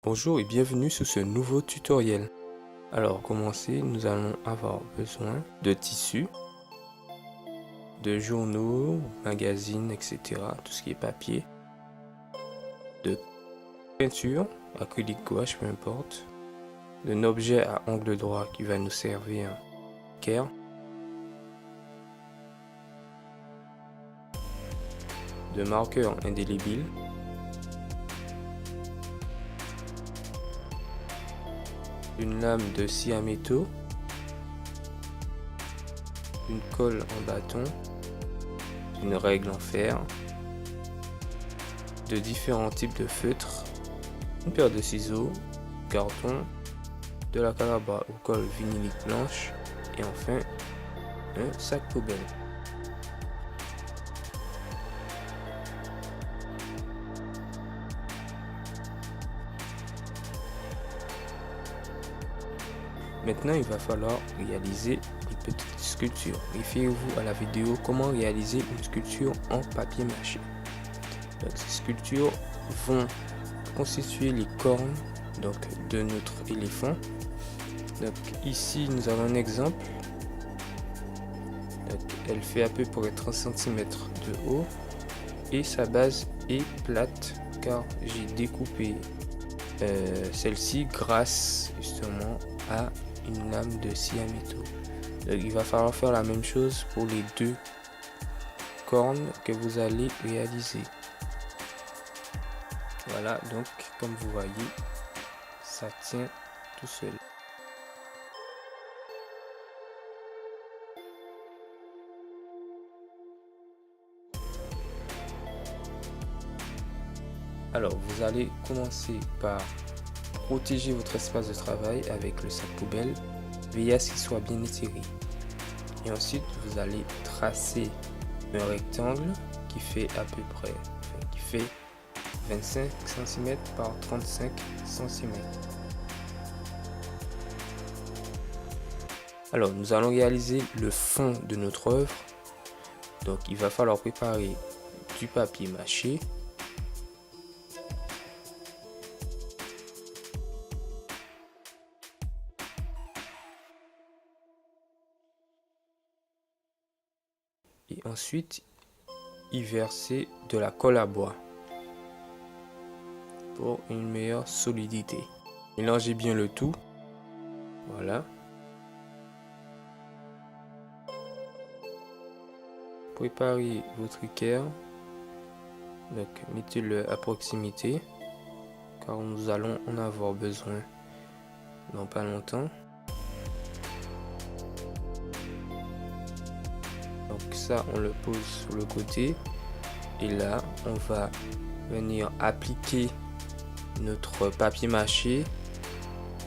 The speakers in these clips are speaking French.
Bonjour et bienvenue sur ce nouveau tutoriel. Alors pour commencer, nous allons avoir besoin de tissus, de journaux, magazines, etc. Tout ce qui est papier, de peinture, acrylique gouache, peu importe, d'un objet à angle droit qui va nous servir care, de marqueurs indélébiles, une lame de scie à métaux, une colle en bâton, une règle en fer, de différents types de feutres, une paire de ciseaux, carton, de la calabre ou colle vinylique blanche et enfin un sac poubelle. Maintenant, il va falloir réaliser des petites sculptures. Référez-vous à la vidéo comment réaliser une sculpture en papier mâché. Donc, ces sculptures vont constituer les cornes de notre éléphant. Donc, ici, nous avons un exemple. Donc, elle fait à peu près 30 cm de haut et sa base est plate car j'ai découpé celle-ci grâce justement à une lame de scie à métaux. Donc, il va falloir faire la même chose pour les deux cornes que vous allez réaliser. Voilà, donc comme vous voyez, ça tient tout seul. Alors, vous allez commencer par protéger votre espace de travail avec le sac poubelle. Veillez à ce qu'il soit bien étiré. Et ensuite, vous allez tracer un rectangle qui fait à peu près, 25 cm par 35 cm. Alors, nous allons réaliser le fond de notre œuvre. Donc, il va falloir préparer du papier mâché. Et ensuite, y verser de la colle à bois pour une meilleure solidité. Mélangez bien le tout. Voilà. Préparez votre équerre. Donc, mettez-le à proximité car nous allons en avoir besoin dans pas longtemps. Donc ça, on le pose sur le côté et là, on va venir appliquer notre papier mâché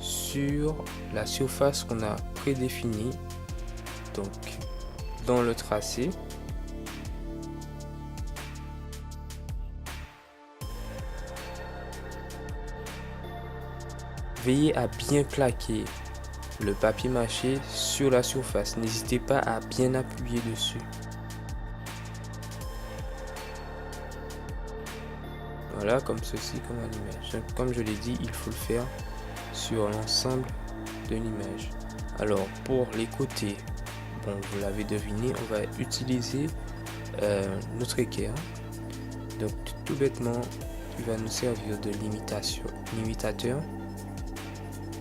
sur la surface qu'on a prédéfinie, donc dans le tracé. Veillez à bien plaquer le papier mâché sur la surface. N'hésitez pas à bien appuyer dessus. Voilà, comme ceci, comme à l'image. Comme je l'ai dit, il faut le faire sur l'ensemble de l'image. Alors, pour les côtés, bon, vous l'avez deviné, on va utiliser notre équerre. Donc, tout bêtement, il va nous servir de limitateur.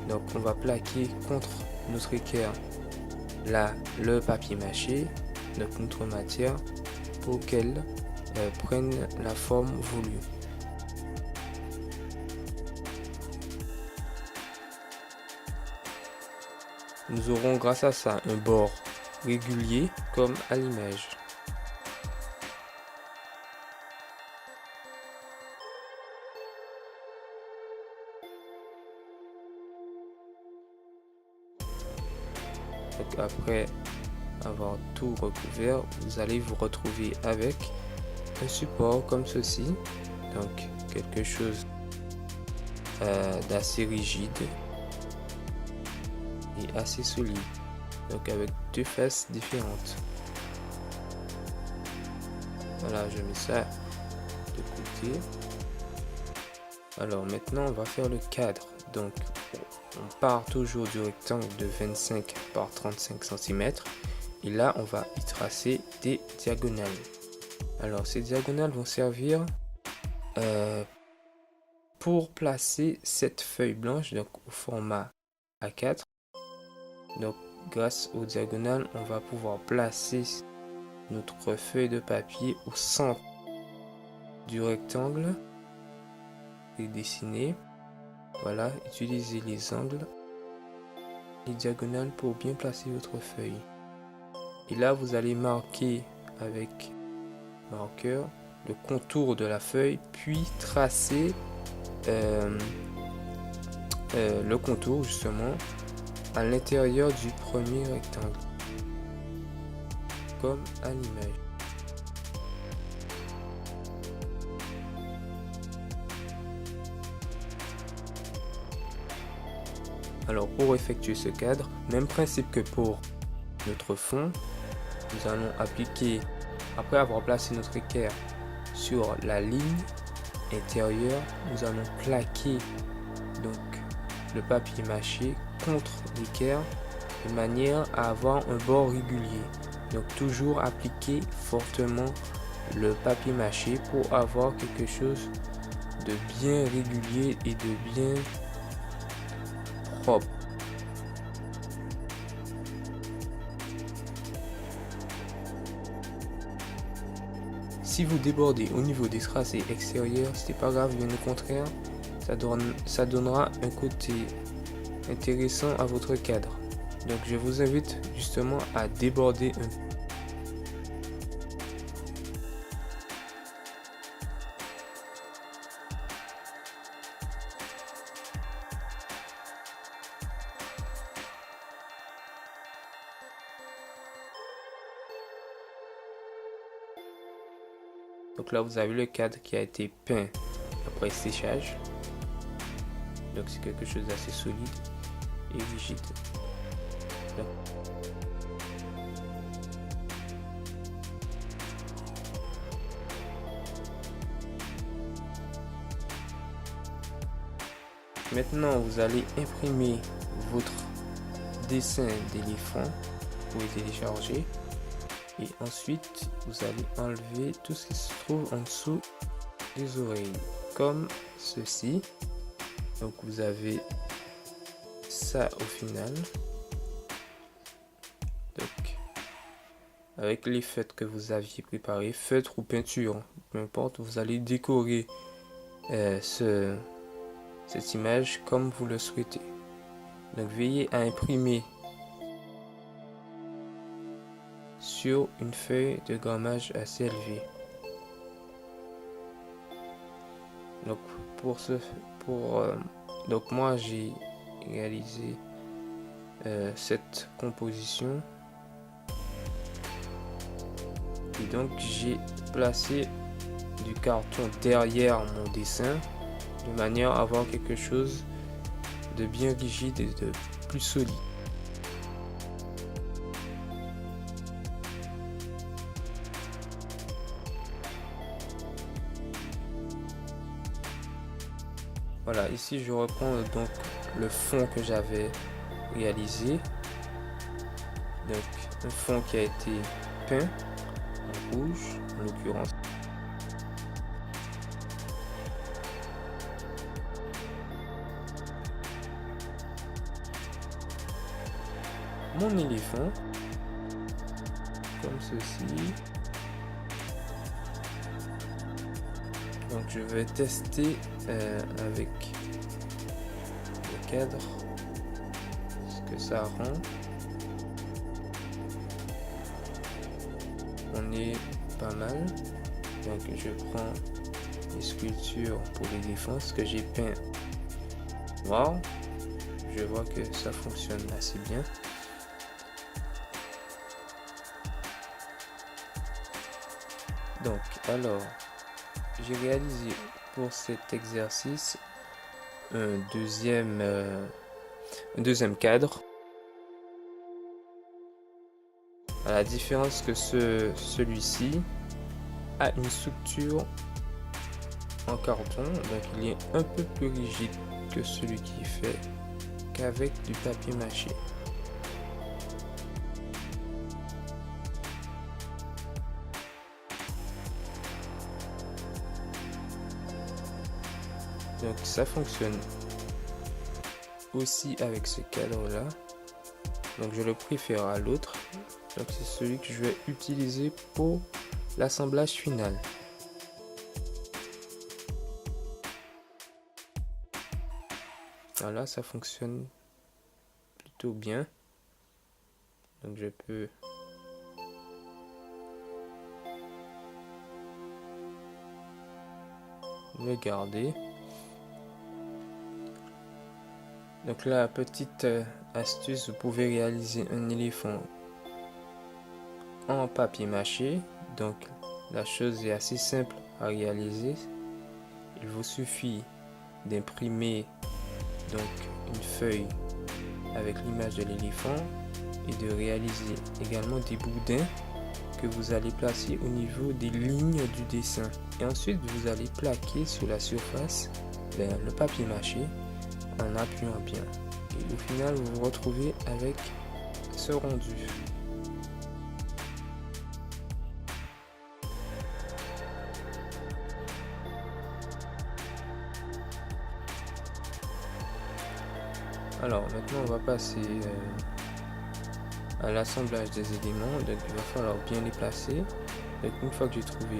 Donc, on va plaquer contre notre équerre là le papier mâché, donc notre matière, pour qu'elle prenne la forme voulue. Nous aurons grâce à ça un bord régulier comme à l'image. Donc après avoir tout recouvert, vous allez vous retrouver avec un support comme ceci. Donc quelque chose d'assez rigide et assez solide. Donc avec deux faces différentes. Voilà, je mets ça de côté. Alors maintenant on va faire le cadre. Donc on part toujours du rectangle de 25 par 35 cm et là on va y tracer des diagonales. Alors ces diagonales vont servir pour placer cette feuille blanche donc au format A4. Donc grâce aux diagonales on va pouvoir placer notre feuille de papier au centre du rectangle et dessiner. Voilà, utilisez les angles et diagonales pour bien placer votre feuille. Et là vous allez marquer avec marqueur le contour de la feuille, puis tracer le contour justement à l'intérieur du premier rectangle, comme à l'image. Alors pour effectuer ce cadre, même principe que pour notre fond, nous allons appliquer, après avoir placé notre équerre sur la ligne intérieure, nous allons plaquer donc le papier mâché contre l'équerre de manière à avoir un bord régulier. Donc toujours appliquer fortement le papier mâché pour avoir quelque chose de bien régulier et de bien propre. Si vous débordez au niveau des tracés extérieurs, c'est pas grave, bien au contraire, ça donnera un côté intéressant à votre cadre. Donc je vous invite justement à déborder un peu. Donc là vous avez le cadre qui a été peint après séchage. Donc c'est quelque chose d'assez solide et rigide. Là. Maintenant vous allez imprimer votre dessin d'éléphant, vous pouvez télécharger. Et ensuite, vous allez enlever tout ce qui se trouve en dessous des oreilles, comme ceci. Donc vous avez ça au final. Donc, avec les feutres que vous aviez préparés, feutre ou peinture, peu importe, vous allez décorer cette image comme vous le souhaitez. Donc veillez à imprimer sur une feuille de grammage assez élevé. Donc donc moi j'ai réalisé cette composition et donc j'ai placé du carton derrière mon dessin de manière à avoir quelque chose de bien rigide et de plus solide. Voilà, ici je reprends donc le fond que j'avais réalisé. Donc un fond qui a été peint en rouge en l'occurrence. Mon éléphant, comme ceci. Donc je vais tester avec le cadre ce que ça rend. On est pas mal. Donc je prends les sculptures pour les défenses que j'ai peint. Wow, je vois que ça fonctionne assez bien. Donc alors j'ai réalisé pour cet exercice un deuxième cadre, à la différence que celui-ci a une structure en carton, donc il est un peu plus rigide que celui qui est fait qu'avec du papier mâché. Donc ça fonctionne aussi avec ce cadre là, donc je le préfère à l'autre, donc c'est celui que je vais utiliser pour l'assemblage final. Voilà, ça fonctionne plutôt bien, donc je peux le garder. Donc la petite astuce, vous pouvez réaliser un éléphant en papier mâché. Donc la chose est assez simple à réaliser. Il vous suffit d'imprimer donc une feuille avec l'image de l'éléphant et de réaliser également des boudins que vous allez placer au niveau des lignes du dessin. Et ensuite vous allez plaquer sur la surface le papier mâché en appuyant bien. Et au final, vous vous retrouvez avec ce rendu. Alors maintenant, on va passer à l'assemblage des éléments. Donc il va falloir bien les placer. Donc une fois que j'ai trouvé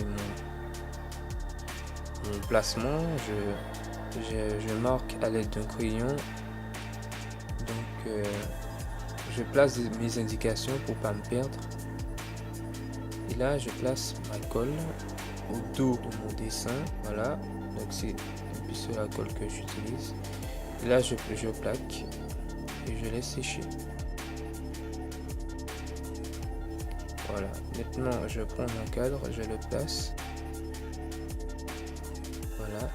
mon placement, je marque à l'aide d'un crayon. Donc je place mes indications pour pas me perdre. Et là je place ma colle au dos de mon dessin. Voilà, donc c'est depuis sur la colle que j'utilise. Et là je plaque et je laisse sécher. Voilà, maintenant je prends mon cadre, je le place. Voilà.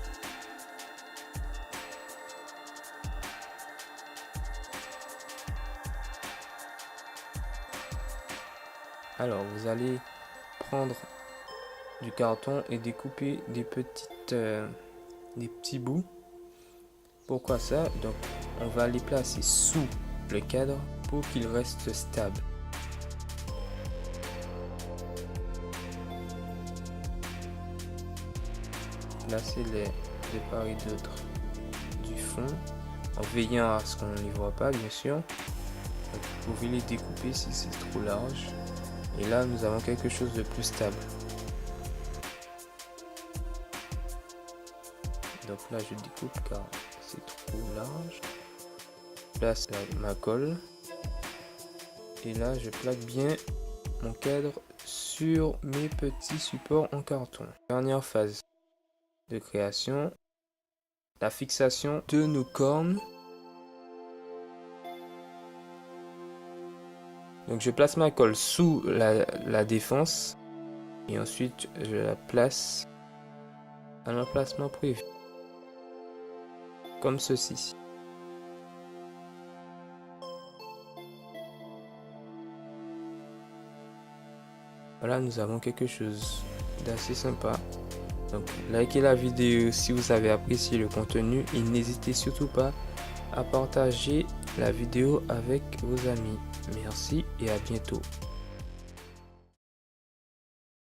Alors vous allez prendre du carton et découper des petits bouts. Pourquoi ça? Donc on va les placer sous le cadre pour qu'il reste stable. Placez-les de part et d'autre du fond en veillant à ce qu'on ne les voit pas, bien sûr. Donc, vous pouvez les découper si c'est trop large. Et là, nous avons quelque chose de plus stable. Donc là, je découpe car c'est trop large. Je place ma colle. Et là, je plaque bien mon cadre sur mes petits supports en carton. Dernière phase de création, la fixation de nos cornes. Donc je place ma colle sous la défense et ensuite je la place à l'emplacement prévu, comme ceci. Voilà, nous avons quelque chose d'assez sympa. Donc likez la vidéo si vous avez apprécié le contenu et n'hésitez surtout pas à partager la vidéo avec vos amis. Merci et à bientôt.